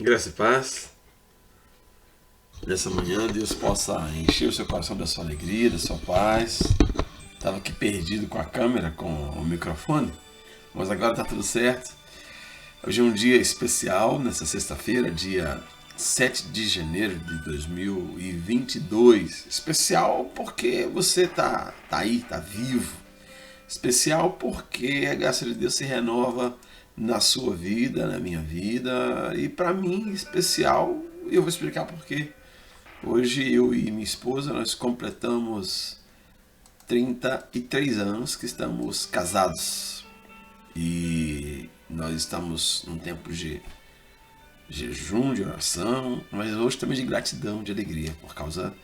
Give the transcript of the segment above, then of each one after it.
Graça e paz. Nessa manhã, Deus possa encher o seu coração da sua alegria, da sua paz. Estava aqui perdido com a câmera, com o microfone, mas agora está tudo certo. Hoje é um dia especial, nessa sexta-feira, dia 7 de janeiro de 2022. Especial porque você tá aí, tá vivo. Especial porque a graça de Deus se renova na sua vida, na minha vida. E para mim, especial, eu vou explicar por quê. Hoje eu e minha esposa, nós completamos 33 anos que estamos casados. E nós estamos num tempo de jejum, de oração, mas hoje também de gratidão, de alegria, por causa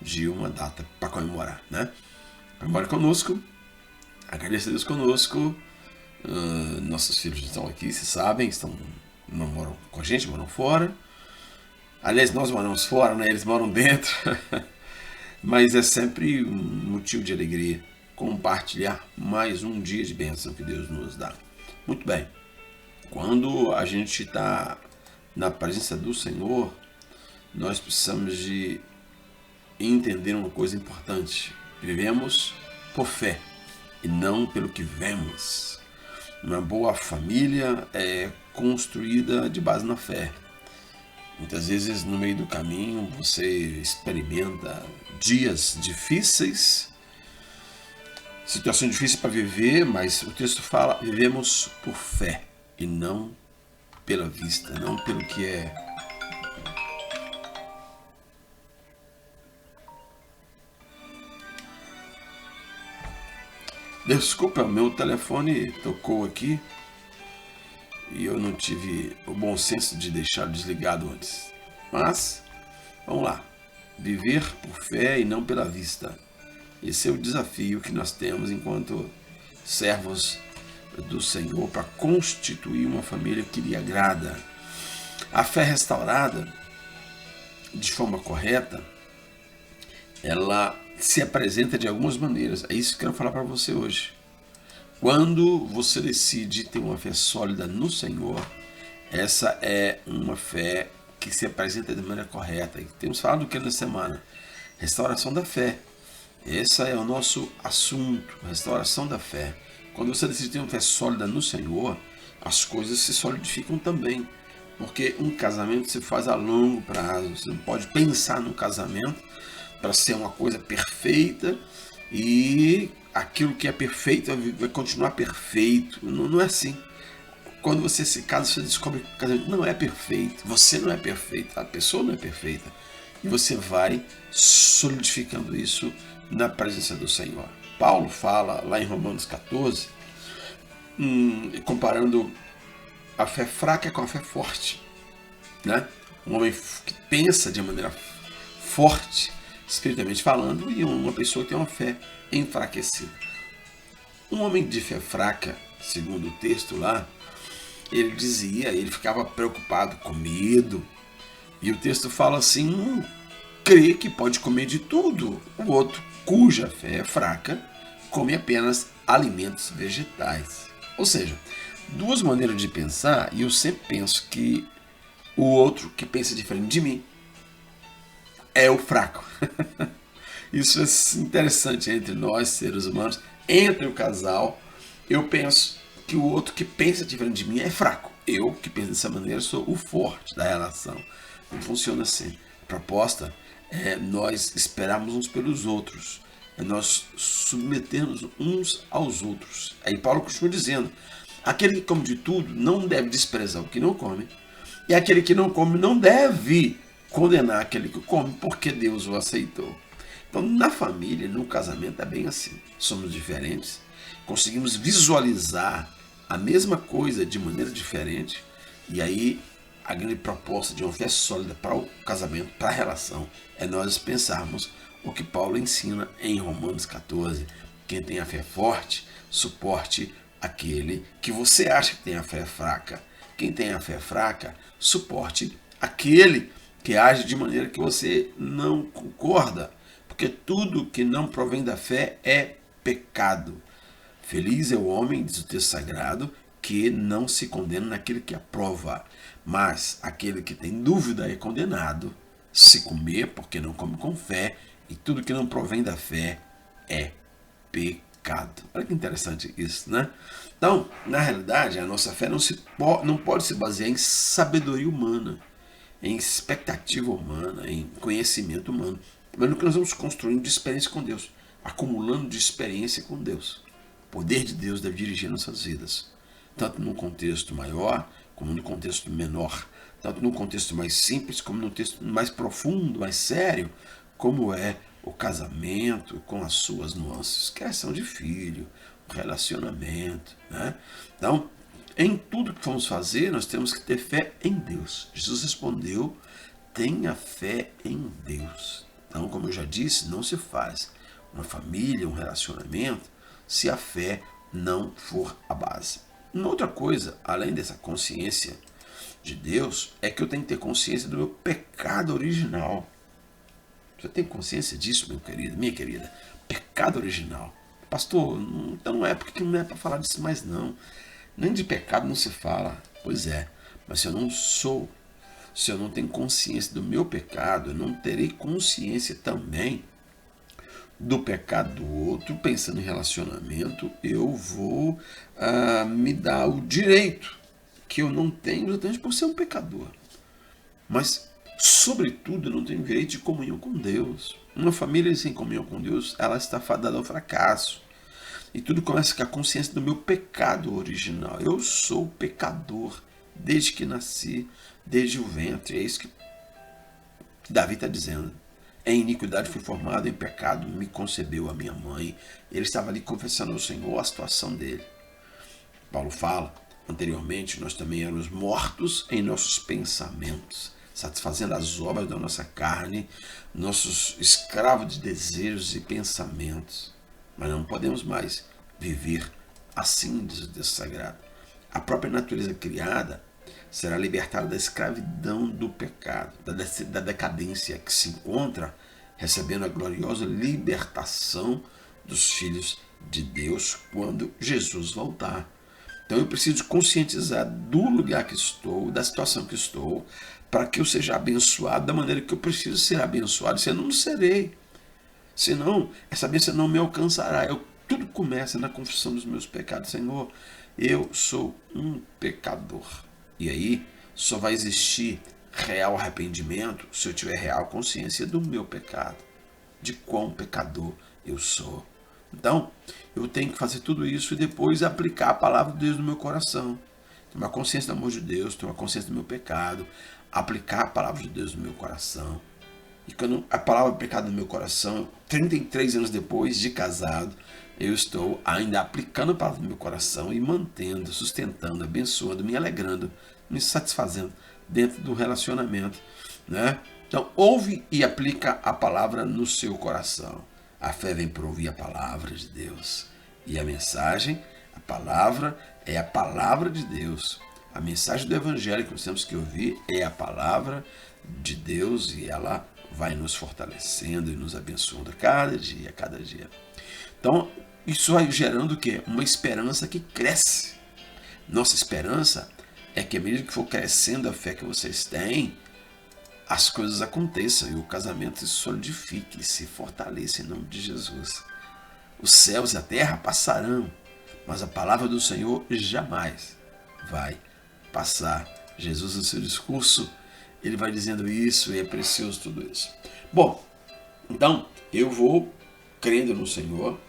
de uma data para comemorar, né? Comemore conosco, agradeça a Deus conosco. Nossos filhos estão aqui, se sabem, não moram com a gente, moram fora. Aliás, nós moramos fora, né? Eles moram dentro. Mas é sempre um motivo de alegria compartilhar mais um dia de bênção que Deus nos dá. Muito bem. Quando a gente está na presença do Senhor, nós precisamos de entender uma coisa importante. Vivemos por fé e não pelo que vemos. Uma boa família é construída de base na fé. Muitas vezes no meio do caminho você experimenta dias difíceis, situação difícil para viver, mas o texto fala: vivemos por fé e não pela vista, não pelo que é. Desculpa, meu telefone tocou aqui e eu não tive o bom senso de deixar desligado antes. Mas, vamos lá. Viver por fé e não pela vista. Esse é o desafio que nós temos enquanto servos do Senhor para constituir uma família que lhe agrada. A fé restaurada, de forma correta, ela se apresenta de algumas maneiras. É isso que eu quero falar para você hoje. Quando você decide ter uma fé sólida no Senhor, essa é uma fé que se apresenta de maneira correta. E temos falado do que na semana? Restauração da fé. Esse é o nosso assunto, restauração da fé. Quando você decide ter uma fé sólida no Senhor, as coisas se solidificam também. Porque um casamento se faz a longo prazo. Você não pode pensar no casamento para ser uma coisa perfeita e aquilo que é perfeito vai continuar perfeito. Não é assim. Quando você se casa, você descobre que o casamento não é perfeito. Você não é perfeito, a pessoa não é perfeita. E você vai solidificando isso na presença do Senhor. Paulo fala lá em Romanos 14, comparando a fé fraca com a fé forte, né? Um homem que pensa de maneira forte, espiritualmente falando, e uma pessoa que tem uma fé enfraquecida. Um homem de fé fraca, segundo o texto lá, ele ficava preocupado com medo. E o texto fala assim: crê que pode comer de tudo. O outro, cuja fé é fraca, come apenas alimentos vegetais. Ou seja, duas maneiras de pensar, e eu sempre penso que o outro que pensa diferente de mim é o fraco. Isso é interessante entre nós, seres humanos, entre o casal. Eu penso que o outro que pensa diferente de mim é fraco. Eu, que penso dessa maneira, sou o forte da relação. Não funciona assim. A proposta é nós esperarmos uns pelos outros. É nós submetermos uns aos outros. Aí Paulo continua dizendo: aquele que come de tudo não deve desprezar o que não come. E aquele que não come não deve condenar aquele que come, porque Deus o aceitou. Então, na família, no casamento, é bem assim. Somos diferentes, conseguimos visualizar a mesma coisa de maneira diferente, e aí a grande proposta de uma fé sólida para o casamento, para a relação, é nós pensarmos o que Paulo ensina em Romanos 14. Quem tem a fé forte, suporte aquele que você acha que tem a fé fraca. Quem tem a fé fraca, suporte aquele que age de maneira que você não concorda. Porque tudo que não provém da fé é pecado. Feliz é o homem, diz o texto sagrado, que não se condena naquele que aprova, mas aquele que tem dúvida é condenado. Se comer, porque não come com fé, e tudo que não provém da fé é pecado. Olha que interessante isso, né? Então, na realidade, a nossa fé não pode se basear em sabedoria humana, em expectativa humana, em conhecimento humano, mas no que nós vamos construindo de experiência com Deus, acumulando de experiência com Deus. O poder de Deus deve dirigir nossas vidas, tanto num contexto maior como no contexto menor, tanto no contexto mais simples como no contexto mais profundo, mais sério, como é o casamento com as suas nuances, criação de filho, o relacionamento, né? Então, em tudo que vamos fazer, nós temos que ter fé em Deus. Jesus respondeu: tenha fé em Deus. Então, como eu já disse, não se faz uma família, um relacionamento, se a fé não for a base. Uma outra coisa, além dessa consciência de Deus, é que eu tenho que ter consciência do meu pecado original. Você tem consciência disso, meu querido, minha querida? Pecado original. Pastor, então não é porque não é para falar disso mais não. Nem de pecado não se fala. Pois é, mas se eu não tenho consciência do meu pecado, eu não terei consciência também do pecado do outro. Pensando em relacionamento, eu vou me dar o direito que eu não tenho exatamente por ser um pecador. Mas, sobretudo, eu não tenho direito de comunhão com Deus. Uma família sem comunhão com Deus, ela está fadada ao fracasso. E tudo começa com a consciência do meu pecado original. Eu sou pecador desde que nasci, desde o ventre. É isso que Davi está dizendo. Em iniquidade fui formado, em pecado me concebeu a minha mãe. Ele estava ali confessando ao Senhor a situação dele. Paulo fala, anteriormente, nós também éramos mortos em nossos pensamentos, satisfazendo as obras da nossa carne, nossos escravos de desejos e pensamentos. Mas não podemos mais viver assim, diz o texto sagrado. A própria natureza criada será libertada da escravidão do pecado, da decadência que se encontra recebendo a gloriosa libertação dos filhos de Deus quando Jesus voltar. Então eu preciso conscientizar do lugar que estou, da situação que estou, para que eu seja abençoado da maneira que eu preciso ser abençoado, senão não serei. Senão, essa bênção não me alcançará. Tudo começa na confissão dos meus pecados. Senhor, eu sou um pecador. E aí, só vai existir real arrependimento se eu tiver real consciência do meu pecado, de quão pecador eu sou. Então, eu tenho que fazer tudo isso e depois aplicar a palavra de Deus no meu coração. Ter uma consciência do amor de Deus, ter uma consciência do meu pecado, aplicar a palavra de Deus no meu coração. E quando a palavra pecado no meu coração, 33 anos depois de casado, eu estou ainda aplicando a palavra no meu coração e mantendo, sustentando, abençoando, me alegrando, me satisfazendo dentro do relacionamento, né? Então, ouve e aplica a palavra no seu coração. A fé vem por ouvir a palavra de Deus. E a mensagem, a palavra, é a palavra de Deus. A mensagem do Evangelho que nós temos que ouvir é a palavra de Deus e ela vai nos fortalecendo e nos abençoando cada dia, cada dia. Então, isso vai gerando o quê? Uma esperança que cresce. Nossa esperança é que à medida que for crescendo a fé que vocês têm, as coisas aconteçam e o casamento se solidifique, se fortaleça em nome de Jesus. Os céus e a terra passarão, mas a palavra do Senhor jamais vai passar. Jesus, no seu discurso, ele vai dizendo isso e é precioso tudo isso. Bom, então eu vou crendo no Senhor,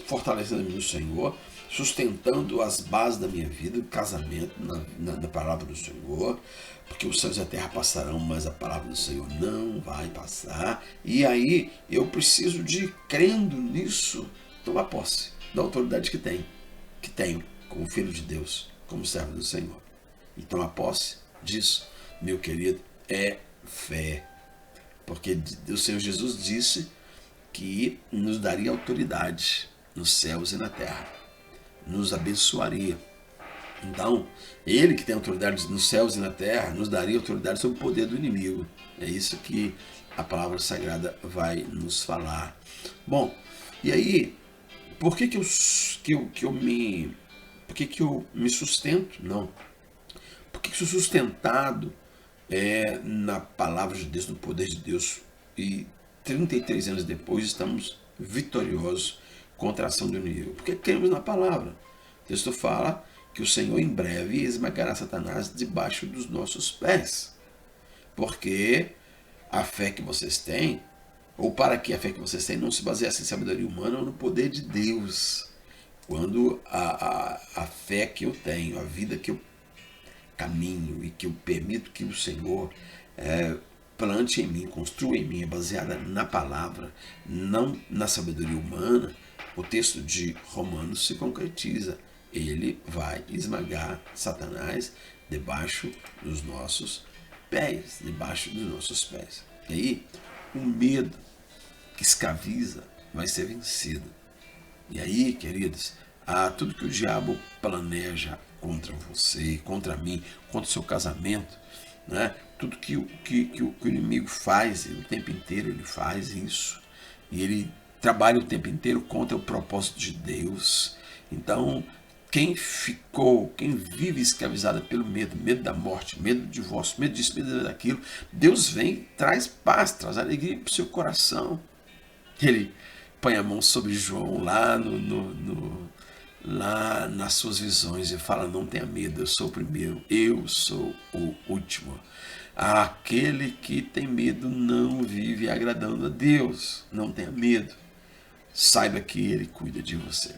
fortalecendo-me no Senhor, sustentando as bases da minha vida, o casamento na palavra do Senhor, porque os céus e a terra passarão, mas a palavra do Senhor não vai passar. E aí eu preciso de, crendo nisso, tomar posse da autoridade que tenho como filho de Deus, como servo do Senhor. E tomar posse disso, meu querido, é fé. Porque o Senhor Jesus disse que nos daria autoridade nos céus e na terra, nos abençoaria. Então, ele que tem autoridade nos céus e na terra, nos daria autoridade sobre o poder do inimigo. É isso que a palavra sagrada vai nos falar. Bom, e aí, por que eu me Por que eu me sustento? Não. Por que sou sustentado na palavra de Deus, no poder de Deus? E 33 anos depois estamos vitoriosos contra a ação do inimigo. Porque cremos na palavra. O texto fala que o Senhor em breve esmagará Satanás debaixo dos nossos pés. Porque a fé que vocês têm, ou para que a fé que vocês têm não se baseasse em sabedoria humana ou no poder de Deus. Quando a fé que eu tenho, a vida que eu caminho e que eu permito que o Senhor plante em mim, construa em mim, é baseada na palavra, não na sabedoria humana, o texto de Romanos se concretiza. Ele vai esmagar Satanás debaixo dos nossos pés, debaixo dos nossos pés. E aí, o medo que escraviza vai ser vencido. E aí, queridos, tudo que o diabo planeja contra você, contra mim, contra o seu casamento, né? Tudo que o inimigo faz, o tempo inteiro ele faz isso. E ele trabalha o tempo inteiro contra o propósito de Deus. Então, quem vive escravizado pelo medo, medo da morte, medo do divórcio, medo disso, medo daquilo, Deus vem, traz paz, traz alegria para o seu coração. Ele põe a mão sobre João lá lá nas suas visões e fala: não tenha medo, eu sou o primeiro, eu sou o último. Aquele que tem medo não vive agradando a Deus. Não tenha medo. Saiba que Ele cuida de você.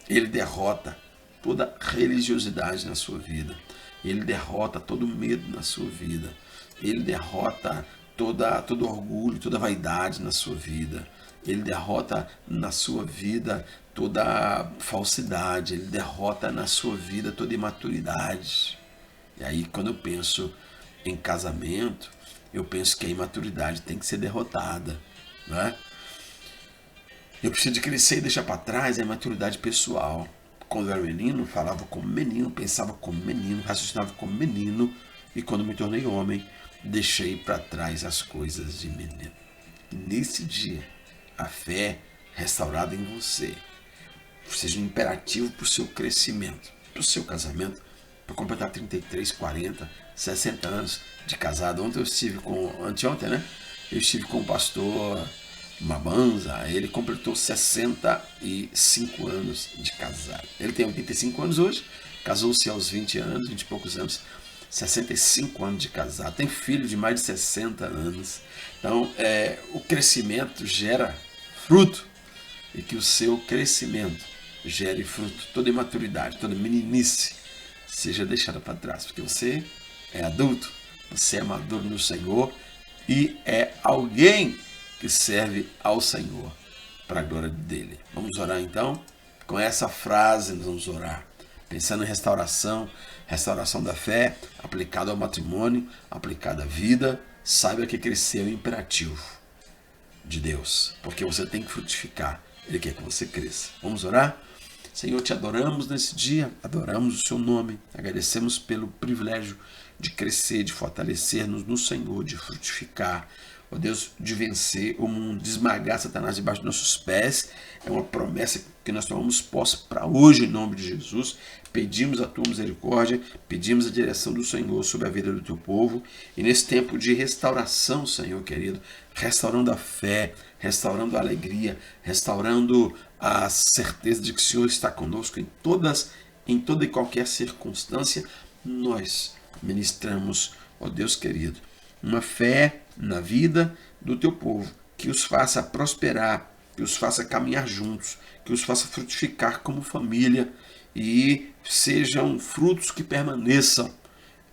Ele derrota toda religiosidade na sua vida. Ele derrota todo medo na sua vida. Ele derrota todo orgulho, toda vaidade na sua vida. Ele derrota na sua vida toda falsidade. Ele derrota na sua vida toda imaturidade. E aí, quando eu penso em casamento, eu penso que a imaturidade tem que ser derrotada, né? Eu preciso de crescer e deixar para trás a imaturidade pessoal. Quando eu era menino, falava como menino, pensava como menino, raciocinava como menino, e quando me tornei homem, deixei para trás as coisas de menino. E nesse dia, a fé restaurada em você seja um imperativo para o seu crescimento, para o seu casamento, para completar 33, 40, 60 anos de casado. Anteontem, né? Eu estive com o pastor Mabanza, ele completou 65 anos de casado. Ele tem 85 anos hoje, casou-se aos 20 anos, 20 e poucos anos, 65 anos de casado, tem filho de mais de 60 anos. Então, o crescimento gera fruto, e que o seu crescimento gere fruto, toda imaturidade, toda meninice seja deixada para trás, porque você é adulto, você é maduro no Senhor e é alguém que serve ao Senhor para a glória dele. Vamos orar então? Com essa frase nós vamos orar, pensando em restauração da fé, aplicada ao matrimônio, aplicada à vida. Saiba que crescer é um imperativo de Deus, porque você tem que frutificar. Ele quer que você cresça. Vamos orar? Senhor, te adoramos nesse dia, adoramos o seu nome, agradecemos pelo privilégio de crescer, de fortalecer-nos no Senhor, de frutificar, ó Deus, de vencer o mundo, de esmagar Satanás debaixo dos nossos pés. É uma promessa que nós tomamos posse para hoje, em nome de Jesus. Pedimos a tua misericórdia, pedimos a direção do Senhor sobre a vida do teu povo. E nesse tempo de restauração, Senhor querido, restaurando a fé, restaurando a alegria, restaurando a certeza de que o Senhor está conosco em toda e qualquer circunstância, nós ministramos, ó Deus querido, uma fé na vida do teu povo, que os faça prosperar, que os faça caminhar juntos, que os faça frutificar como família e sejam frutos que permaneçam.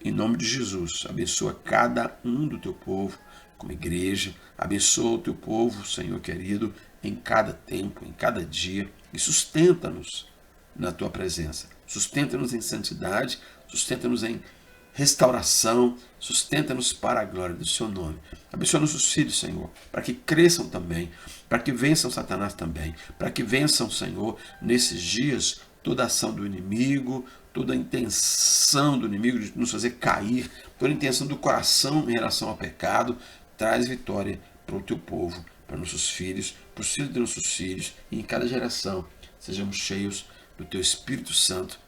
Em nome de Jesus, abençoa cada um do teu povo como igreja, abençoa o teu povo, Senhor querido, em cada tempo, em cada dia, e sustenta-nos na tua presença, sustenta-nos em santidade, sustenta-nos em restauração, sustenta-nos para a glória do seu nome. Abençoa nossos filhos, Senhor, para que cresçam também, para que vençam Satanás também, para que vençam, Senhor, nesses dias, toda ação do inimigo, toda a intenção do inimigo de nos fazer cair, toda a intenção do coração em relação ao pecado. Traz vitória para o teu povo, para nossos filhos, para os filhos de nossos filhos, e em cada geração sejamos cheios do teu Espírito Santo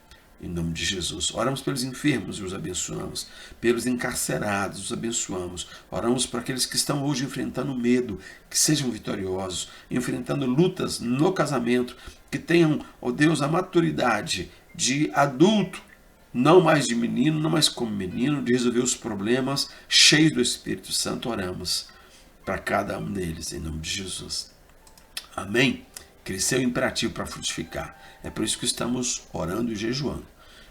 em nome de Jesus. Oramos pelos enfermos e os abençoamos. Pelos encarcerados, os abençoamos. Oramos por aqueles que estão hoje enfrentando medo, que sejam vitoriosos, enfrentando lutas no casamento, que tenham, ó Deus, a maturidade de adulto, não mais de menino, não mais como menino, de resolver os problemas, cheios do Espírito Santo. Oramos para cada um deles, em nome de Jesus. Amém? Crescer é o imperativo para frutificar. É por isso que estamos orando e jejuando.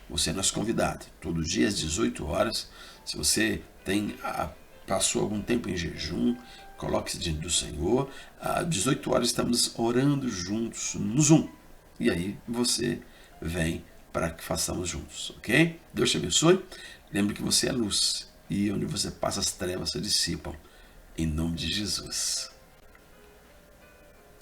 Você é nosso convidado. Todos os dias, 18 horas. Se você passou algum tempo em jejum, coloque-se diante do Senhor. Às 18 horas estamos orando juntos no Zoom. E aí você vem para que façamos juntos, ok? Deus te abençoe. Lembre que você é luz. E onde você passa, as trevas se dissipam. Em nome de Jesus.